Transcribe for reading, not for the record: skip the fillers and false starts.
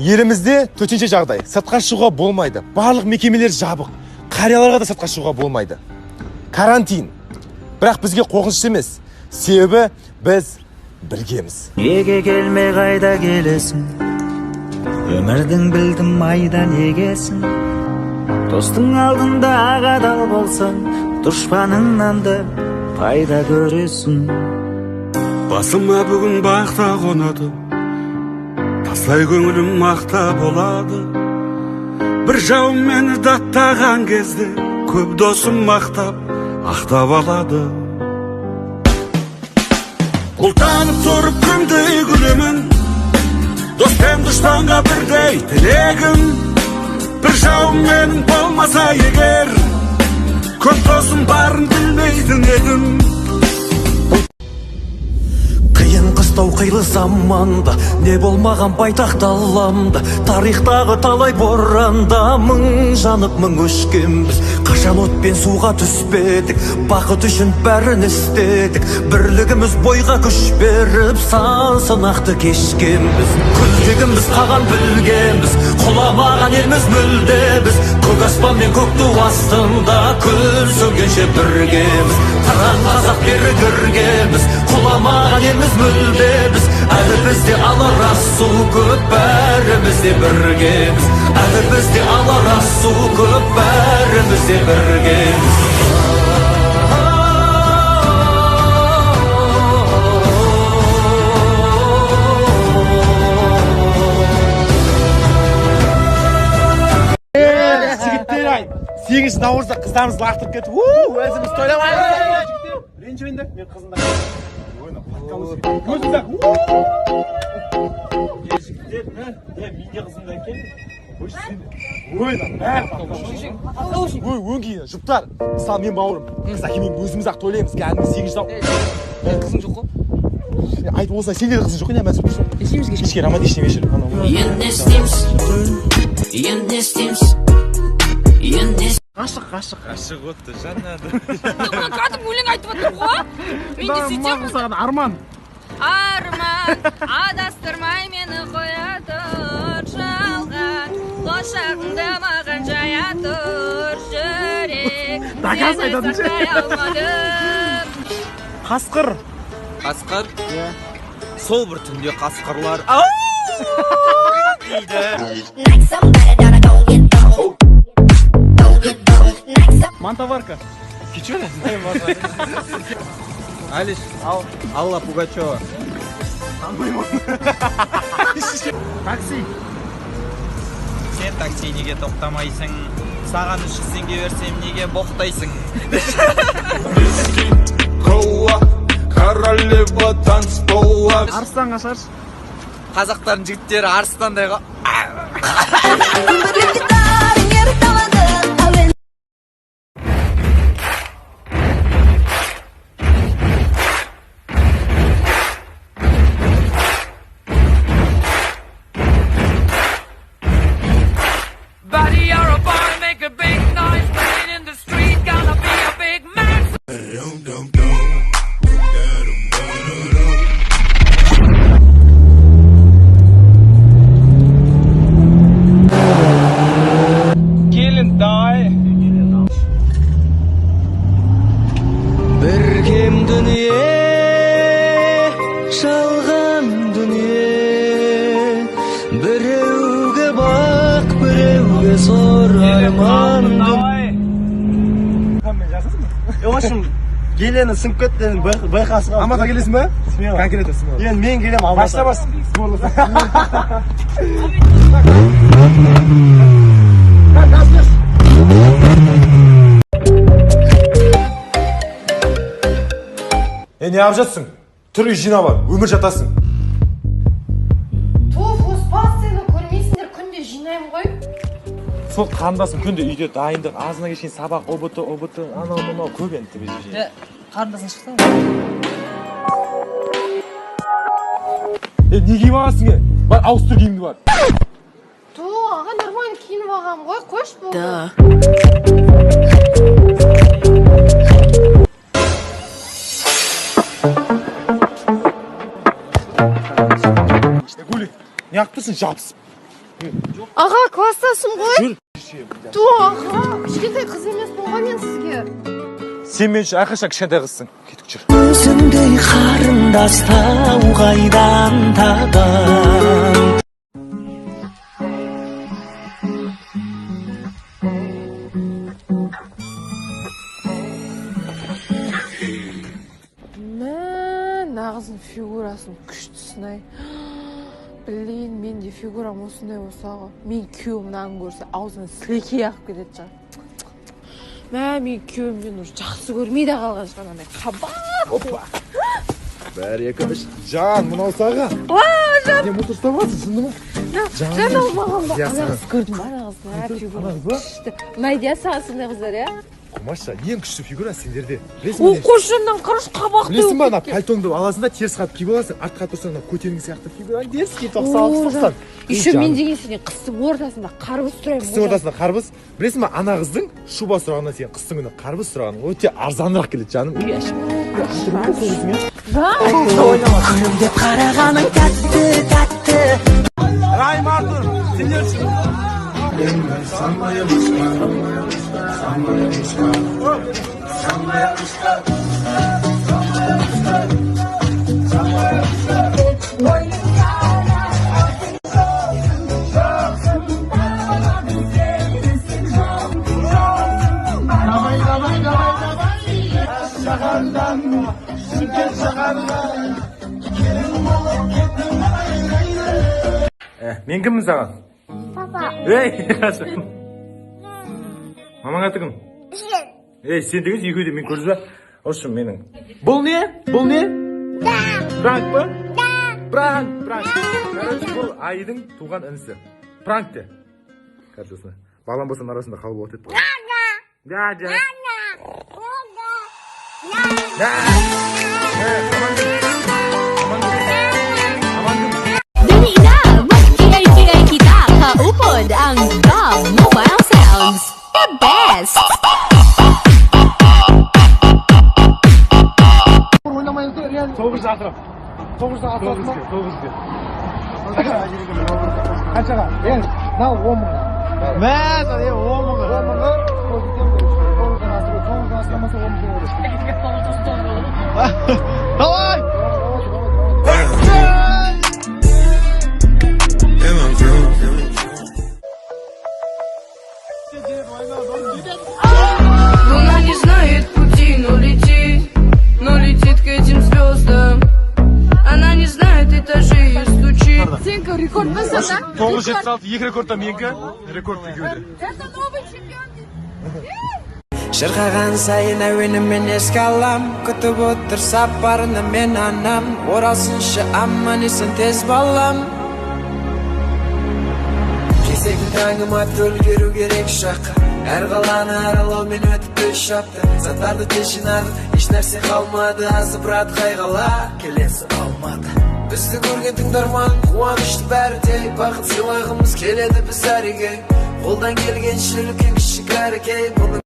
Елімізде төтенше жағдай, сыртқа шығуға болмайды. Барлық мекемелер жабық. Қарияларға да сыртқа шығуға болмайды. Карантин. Бірақ бізге қорқыныш емес. Себебі біз біргеміз. Неге келмей қайда келесің? Өмірдің білдім айдан егесің. Достың алдында ағадал болсаң, дұшпаныңнан да пайда көресің. Басыма бүгін бақта қонады, тастай көңілім мақта болады. Бір жауым мені даттаған кезде, көп досым мақтап, ақтап алады. Бұлтанып тұрып күнде күлемін, дос пен дұшпанға бірдей тілегім. Бір жауым менің болмаса егер, көп досым барын білмейтін едім. Қиын қыстау қилы заманда, не болмаған байтақ даламда, тарихтағы талай боранда мың жанып мың өшкенбіз. Қашан от пен суға түспедік, бақыт үшін бәрін істедік. Бірлігіміз бойға күш беріп, сан сынақты кешкенбіз. Күлтегіміз қаған білгенбіз, құламаған елміз мүлде біз. Көк аспан мен көк ту астында күн сөнгенше біргеміз. Таран қазақ бері кіргенбіз, құламаған елміз мүлде біз. Әлі бізде алар асу көп, бәрімізде біргеміз. Әлі бізде алар асу көп, бәрімізде біргеміз. Жігіттер ай, 8 наурызда қыздарымызды лақтырып кетіп, өзіміз тойламаймыз. Ренжімеңдер, мен қызымда. Көзімді. Жігіттер, мен де қызымда екен. Өңкей, жұптар. Мысалы мен бауырым, қыз әкемен өзіміз ақ тойлаймыз. Кәдімгі 8 наурыз. Мен қызың жоқ қой. Айтып болса, сенде қызың жоқ қой, не мәсіп болсын. Кешке романтичный вечер. Енді не істейміз? Ғашық отты, жаннады. Кәдім өлең айтып отыр ғой. Мен де сөйтемін. Саған арман. Арман, адастырмай мені қоя тұр. Жалған, құшағыңда маған жая тұр. Жүрек, сені сақтай алмадым. Қасқыр. Қасқыр? Сол бір түнде қасқырлар Мантаварка. Кичуля? Алиш, Алла Пугачева. Такси. Сен такси неге тоқтамайсың? Саған 3 теңге берсем неге боқтайсың? Королева танцпола. Арыстан қашаршы. Қазақтардың жігіттері арыстандайға. Біргем дүние, жалған дүние. Біреуге бақ, біреуге зор арман дүние. Мен жасасың ба? Оғашым, келені сынып кеттен байқасыға. Алматыға келесің ба? Конкретно смело. Енді мен келем Алматыға. Башта бас. Не алып жатсың? Түрлі жинап ал, өмір жатасың. Туф, оспас сені көрмейсіңдер, күнде жинаймын ғой. Сол қарындасым күнде үйде дайындық, азына кешкен сабақ, ОБТ, анау көп енді тебе. Қарындасың шықты Не киіп аласың е? Бар, ауыстыр киімді бар. Ту, аға нормально киініп алғам ғой, қош болды. Гули, не ақ тұрсың жабысып? Аға, класстасым ғой. Ту, аға. Кішкентай қыз емес болған мен сізге. Сен мен үшін әрқашан кішкентай қызсың. Кетіп жүр. өзіңдей қарындас тау қайдан табам. Нағыздың фигурасын күштісін ай. Блин, мен де фигурам осындай болса ғой. Мен күйеуім мынаны көрсе, аузынан сілекей ағып кетеді жаңа. Мен күйеуімден уже жақсы көрмейді қалған шығар андай қабақ. Опа. Бәрі екі жан, мынау саға. Жан. Не мұты ұстамасың, шынды ма? Жан алмаған ба? Я Ана қыз көрдің ба? Ана қыздың фигура күшті. Найдия саған сондай қыздар, иә? Құмаша, ең күшті фигура сендерде. Ол қошымнан қарыш қабақты білесің ба, ана пальтоңды аласың да теріс қатып киіп аласың, артқа қатып тұрсаң, көтеріңгі сияқты фигура дерзкий тоқсан. Еще мен деген сенен қыстың ортасында қарбыз сұраймын. Қыстың ортасында қарбыз. Білесің ба, ана қыздың шуба сұрағаннан сен қыстың күні қарбыз сұрағаның өте арзанырақ келеді жаным. күлімдеп қарағаның тәтті тәтті. Райым Артур, сендер үшін. Мен кіммін саған? Папа. Ей, қашым. Мамаң аты кім? Ей, сен деген екеуде мен көрді ба? Осы менің. Бұл не? Бұл не? Пранк па? Пранк. Короче, бұл Айдың туған інісі. Пранк те. Картосына. Балам болса арасында қалып отыр. Upod ang Bob Mobile Sounds. The best. Тоғыз атырап. Қаншаға? Мынау 10 мың. Мәз, 10 мыңға. 10 мыңға. 9-дан асырамаса 10 мың болады. Давай! Луна не знает пути, но летит к этим звездам. Она не знает этажей и стучит. Сенка рекорд басады. 976 екі рекордта менікі. Рекорд екеуде. Это новый чемпион. Шырқаған сайын әуенімен еске алам, күтіп отыр сапарына мен анам. Оралсыншы аман есен тез балам. Кесектің таңыма төлгеру керек шаққа. Әр қаланы аралаумен өтіп 3 апта. Заттарды тез жинадық, еш нәрсе қалмады. Азып-рат қайғала, келесі алмады. Бізді көрген тыңдарман, қуанышты бәрі де. Бақыт сыйлағымыз келеді біз әреге. Қолдан келген шүлік кішік әрекей.